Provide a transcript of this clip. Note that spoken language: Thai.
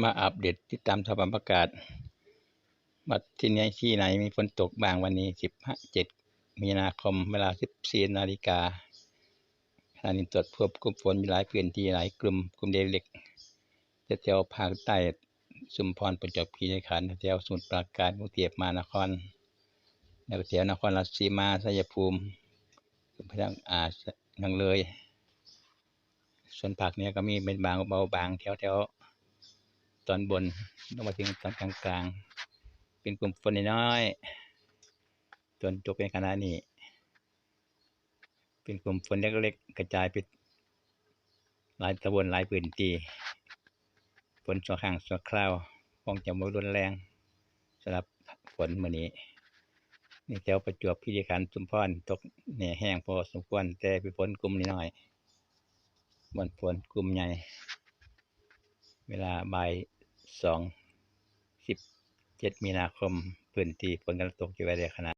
มาอัปเดตติดตามสภาพอากาศว่าที่ไหนมีฝนตกบ้างวันนี้7 มีนาคมเวลา 14 นาฬิกาขณะนี้ตรวจพบกลุ่มฝนมีหลายพื้นที่หลายกลุ่มเล็กๆแถวภาคใต้ชุมพรประจวบคีรีขันธ์แถวสมุทรปราการกรุงเทพมหานครแล้วแถวนครราชสีมาชัยภูมิพะยังเลยส่วนภาคเหนือก็มีเป็นบางเบาบางแถวตอนบนลงมาถึงตอนกลางๆเป็นกลุ่มฝนน้อยๆจนตกในขณะนี้เป็นกลุ่มฝนเล็กๆกระจายไปหลายตำบลหลายพื้นที่ฝนชั่วครั้งชั่วคราวคงจะไม่รุนแรงสำหรับฝนมื้อนี้นี่แถวประจวบคีรีขันธ์ชุมพรตกแหน่แห้งพอสมควรแต่เป็นฝนกลุ่มน้อยๆบ่ฝนกลุ่มใหญ่เวลาบ่าย2 17 มีนาคมพื้นที่ฝนกำลังตกอยู่ในขณะ